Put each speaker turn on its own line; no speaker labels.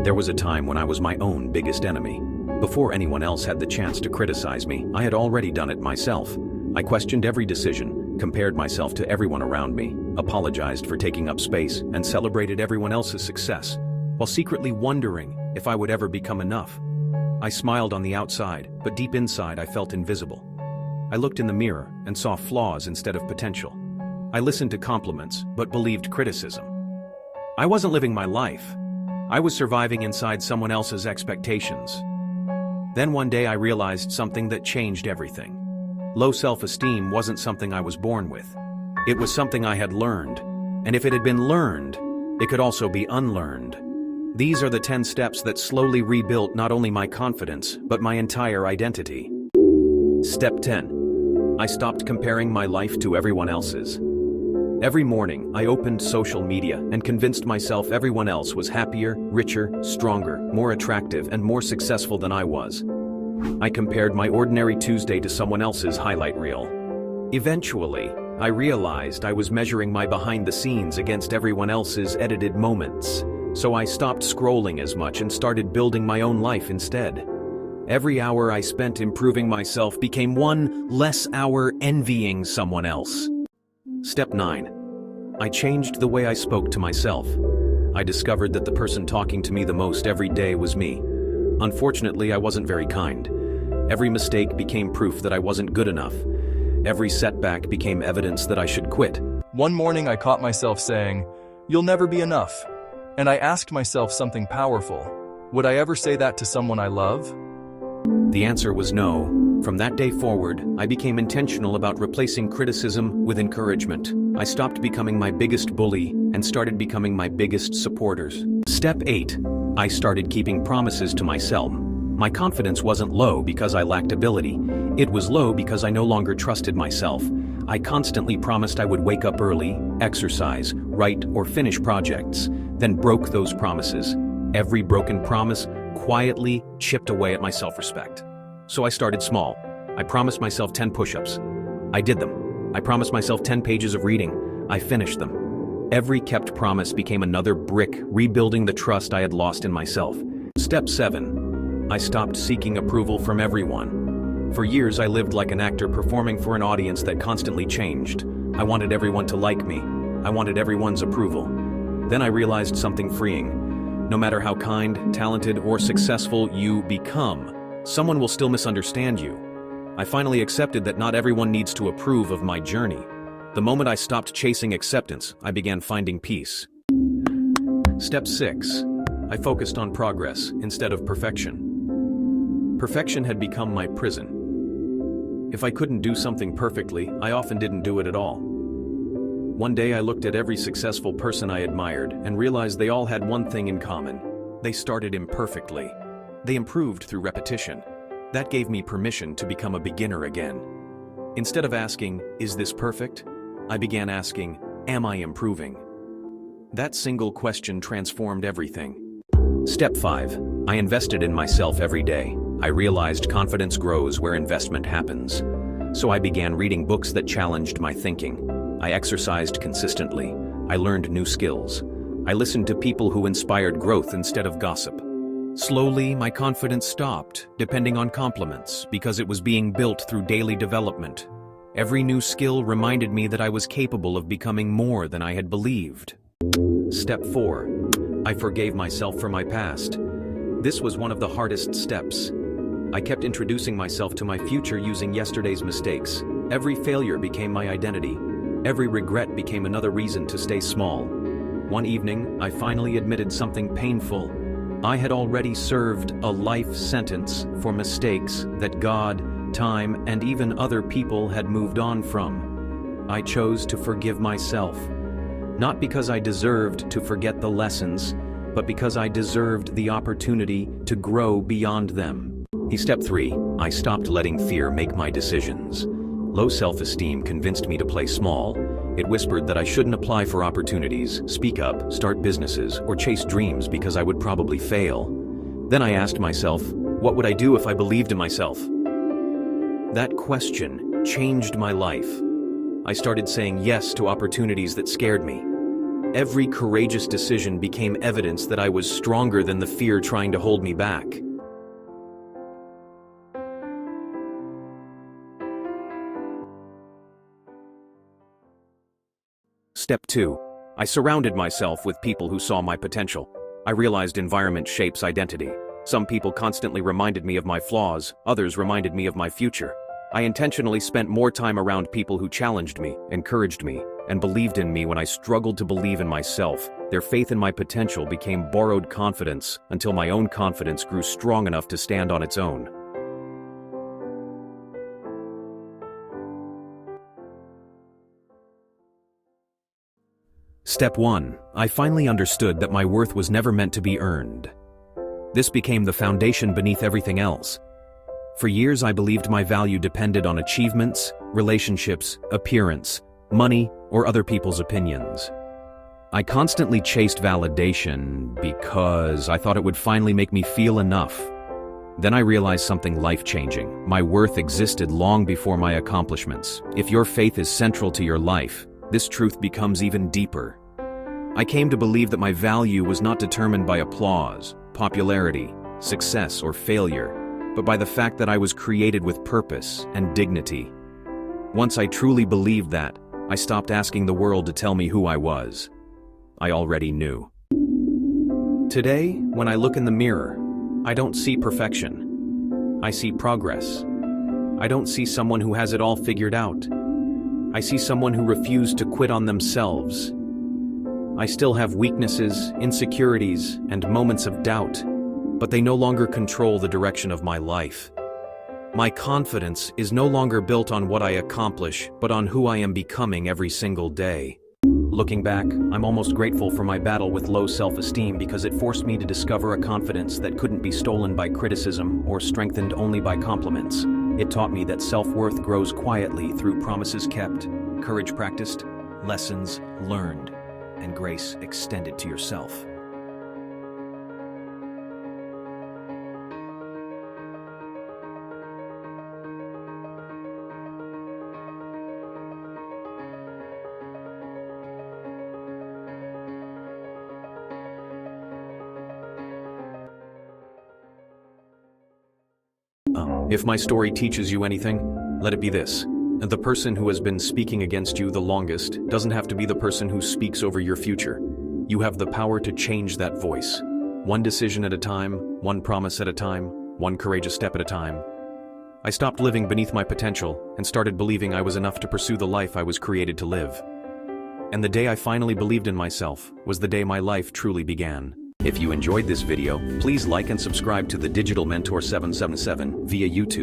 There was a time when I was my own biggest enemy. Before anyone else had the chance to criticize me, I had already done it myself. I questioned every decision, compared myself to everyone around me, apologized for taking up space, and celebrated everyone else's success, while secretly wondering if I would ever become enough. I smiled on the outside, but deep inside I felt invisible. I looked in the mirror and saw flaws instead of potential. I listened to compliments, but believed criticism. I wasn't living my life. I was surviving inside someone else's expectations. Then one day I realized something that changed everything. Low self-esteem wasn't something I was born with. It was something I had learned. And if it had been learned, it could also be unlearned. These are the 10 steps that slowly rebuilt not only my confidence, but my entire identity. Step 10. I stopped comparing my life to everyone else's. Every morning, I opened social media and convinced myself everyone else was happier, richer, stronger, more attractive, and more successful than I was. I compared my ordinary Tuesday to someone else's highlight reel. Eventually, I realized I was measuring my behind the scenes against everyone else's edited moments. So I stopped scrolling as much and started building my own life instead. Every hour I spent improving myself became one less hour envying someone else. Step 9. I changed the way I spoke to myself. I discovered that the person talking to me the most every day was me. Unfortunately, I wasn't very kind. Every mistake became proof that I wasn't good enough. Every setback became evidence that I should quit.
One morning I caught myself saying, "You'll never be enough." And I asked myself something powerful. Would I ever say that to someone I love?
The answer was no. From that day forward, I became intentional about replacing criticism with encouragement. I stopped becoming my biggest bully and started becoming my biggest supporters. Step 8. I started keeping promises to myself. My confidence wasn't low because I lacked ability. It was low because I no longer trusted myself. I constantly promised I would wake up early, exercise, write, or finish projects, then broke those promises. Every broken promise quietly chipped away at my self-respect. So I started small. I promised myself 10 push-ups. I did them. I promised myself 10 pages of reading. I finished them. Every kept promise became another brick, rebuilding the trust I had lost in myself. Step 7. I stopped seeking approval from everyone. For years, I lived like an actor performing for an audience that constantly changed. I wanted everyone to like me. I wanted everyone's approval. Then I realized something freeing. No matter how kind, talented, or successful you become, someone will still misunderstand you. I finally accepted that not everyone needs to approve of my journey. The moment I stopped chasing acceptance, I began finding peace. Step 6. I focused on progress instead of perfection. Perfection had become my prison. If I couldn't do something perfectly, I often didn't do it at all. One day I looked at every successful person I admired and realized they all had one thing in common. They started imperfectly. They improved through repetition. That gave me permission to become a beginner again. Instead of asking, "Is this perfect?" I began asking, "Am I improving?" That single question transformed everything. Step 5. I invested in myself every day. I realized confidence grows where investment happens. So I began reading books that challenged my thinking. I exercised consistently. I learned new skills. I listened to people who inspired growth instead of gossip. Slowly, my confidence stopped depending on compliments because it was being built through daily development. Every new skill reminded me that I was capable of becoming more than I had believed. Step 4. I forgave myself for my past. This was one of the hardest steps. I kept introducing myself to my future using yesterday's mistakes. Every failure became my identity. Every regret became another reason to stay small. One evening, I finally admitted something painful. I had already served a life sentence for mistakes that God, time, and even other people had moved on from. I chose to forgive myself. Not because I deserved to forget the lessons, but because I deserved the opportunity to grow beyond them. Step 3. I stopped letting fear make my decisions. Low self-esteem convinced me to play small. It whispered that I shouldn't apply for opportunities, speak up, start businesses, or chase dreams because I would probably fail. Then I asked myself, what would I do if I believed in myself? That question changed my life. I started saying yes to opportunities that scared me. Every courageous decision became evidence that I was stronger than the fear trying to hold me back. Step 2. I surrounded myself with people who saw my potential. I realized environment shapes identity. Some people constantly reminded me of my flaws, others reminded me of my future. I intentionally spent more time around people who challenged me, encouraged me, and believed in me when I struggled to believe in myself. Their faith in my potential became borrowed confidence until my own confidence grew strong enough to stand on its own. Step 1. I finally understood that my worth was never meant to be earned. This became the foundation beneath everything else. For years, I believed my value depended on achievements, relationships, appearance, money, or other people's opinions. I constantly chased validation because I thought it would finally make me feel enough. Then I realized something life-changing. My worth existed long before my accomplishments. If your faith is central to your life, this truth becomes even deeper. I came to believe that my value was not determined by applause, popularity, success, or failure, but by the fact that I was created with purpose and dignity. Once I truly believed that, I stopped asking the world to tell me who I was. I already knew. Today, when I look in the mirror, I don't see perfection. I see progress. I don't see someone who has it all figured out. I see someone who refused to quit on themselves. I still have weaknesses, insecurities, and moments of doubt, but they no longer control the direction of my life. My confidence is no longer built on what I accomplish, but on who I am becoming every single day. Looking back, I'm almost grateful for my battle with low self-esteem because it forced me to discover a confidence that couldn't be stolen by criticism or strengthened only by compliments. It taught me that self-worth grows quietly through promises kept, courage practiced, lessons learned, and grace extended to yourself. If my story teaches you anything, let it be this. The person who has been speaking against you the longest doesn't have to be the person who speaks over your future. You have the power to change that voice. One decision at a time, one promise at a time, one courageous step at a time. I stopped living beneath my potential and started believing I was enough to pursue the life I was created to live. And the day I finally believed in myself was the day my life truly began. If you enjoyed this video, please like and subscribe to the Digital Mentor 777 via YouTube.